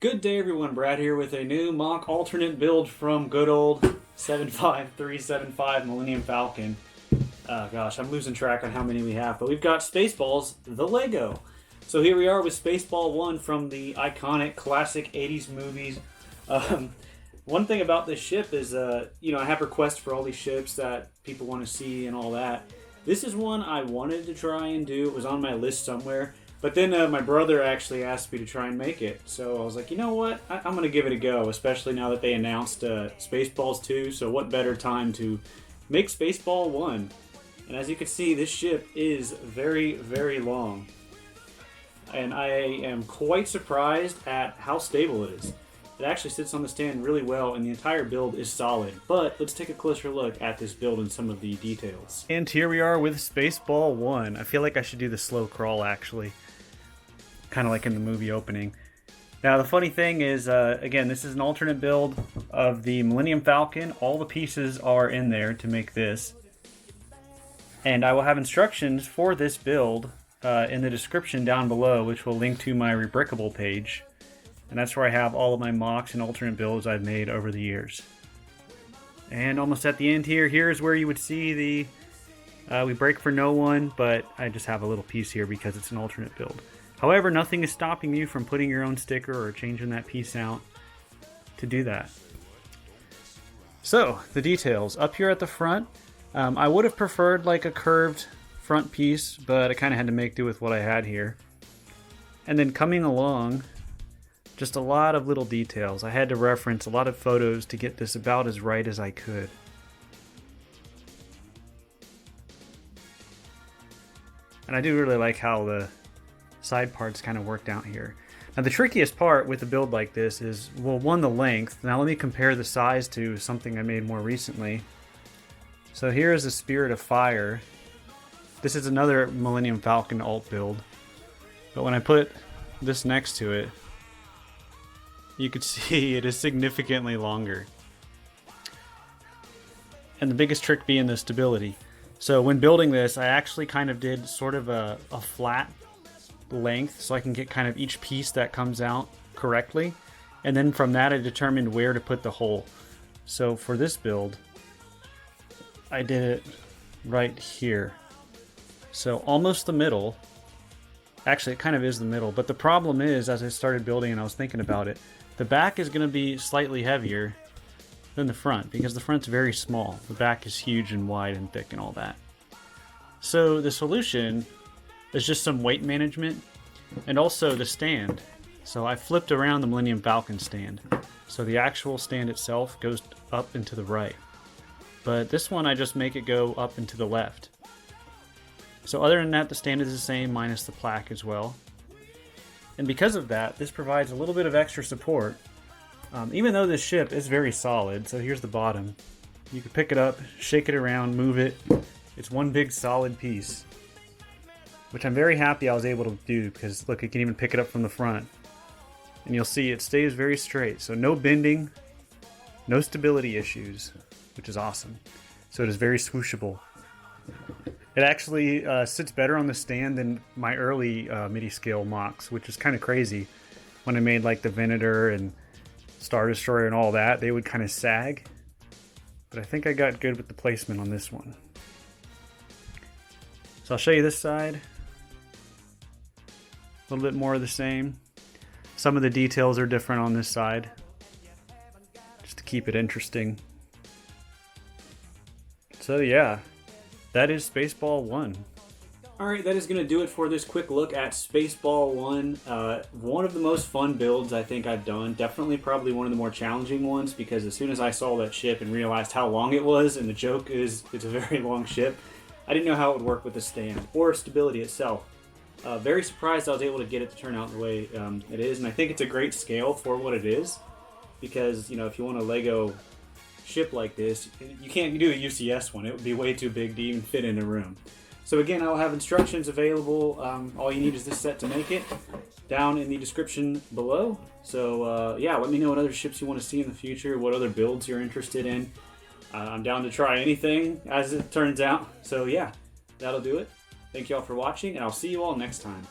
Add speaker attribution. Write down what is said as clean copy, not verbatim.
Speaker 1: Good day everyone, Brad here with a new mock alternate build from good old 75375 Millennium Falcon. Gosh, I'm losing track on how many we have, but we've got Spaceballs, the Lego. So here we are with Spaceball 1 from the iconic classic 80s movies. One thing about this ship is, I have requests for all these ships that people want to see and all that. This is one I wanted to try and do. It was on my list somewhere. But then my brother actually asked me to try and make it. So I was like, you know what? I'm going to give it a go, especially now that they announced Spaceballs 2. So what better time to make Spaceball 1? And as you can see, this ship is very, very long. And I am quite surprised at how stable it is. It actually sits on the stand really well, and the entire build is solid. But let's take a closer look at this build and some of the details. And here we are with Spaceball 1. I feel like I should do the slow crawl, actually. Kind of like in the movie opening. Now, the funny thing is, again, this is an alternate build of the Millennium Falcon. All the pieces are in there to make this. And I will have instructions for this build in the description down below, which will link to my Rebrickable page. And that's where I have all of my mocks and alternate builds I've made over the years. And almost at the end here, here's where you would see the we break for no one, but I just have a little piece here because it's an alternate build. However, nothing is stopping you from putting your own sticker or changing that piece out to do that. So, the details. Up here at the front, I would have preferred like a curved front piece, but I kind of had to make do with what I had here. And then coming along, just a lot of little details. I had to reference a lot of photos to get this about as right as I could. And I do really like how the side parts kind of worked out here. Now the trickiest part with a build like this is, well, one, the length. Now let me compare the size to something I made more recently. So here is the Spirit of Fire. This is another Millennium Falcon alt build. But when I put this next to it, you can see it is significantly longer. And the biggest trick being the stability. So when building this, I actually kind of did sort of a flat length so I can get kind of each piece that comes out correctly. And then from that I determined where to put the hole. So for this build, I did it right here. So almost the middle. Actually, it kind of is the middle, but the problem is, as I started building and I was thinking about it, the back is going to be slightly heavier than the front because the front's very small. The back is huge and wide and thick and all that. So the solution is just some weight management and also the stand. So I flipped around the Millennium Falcon stand. So the actual stand itself goes up and to the right. But this one I just make it go up and to the left. So other than that, the stand is the same minus the plaque as well. And because of that, this provides a little bit of extra support. Even though this ship is very solid, so here's the bottom. You can pick it up, shake it around, move it. It's one big solid piece. Which I'm very happy I was able to do because look, you can even pick it up from the front. And you'll see it stays very straight. So no bending, no stability issues, which is awesome. So it is very swooshable. It actually sits better on the stand than my early MIDI scale mocks, which is kind of crazy. When I made like the Venator and Star Destroyer and all that, they would kind of sag. But I think I got good with the placement on this one. So I'll show you this side. A little bit more of the same. Some of the details are different on this side, just to keep it interesting. So yeah, that is Spaceball 1. Alright, that is going to do it for this quick look at Spaceball 1. One of the most fun builds I think I've done. Definitely probably one of the more challenging ones because as soon as I saw that ship and realized how long it was, and the joke is it's a very long ship, I didn't know how it would work with the stand or stability itself. Very surprised I was able to get it to turn out the way it is, and I think it's a great scale for what it is because, if you want a Lego ship like this, you can't do a UCS one. It would be way too big to even fit in a room. So again, I'll have instructions available. All you need is this set to make it down in the description below. So yeah, let me know what other ships you want to see in the future, what other builds you're interested in. I'm down to try anything as it turns out. So yeah, that'll do it. Thank you all for watching, and I'll see you all next time.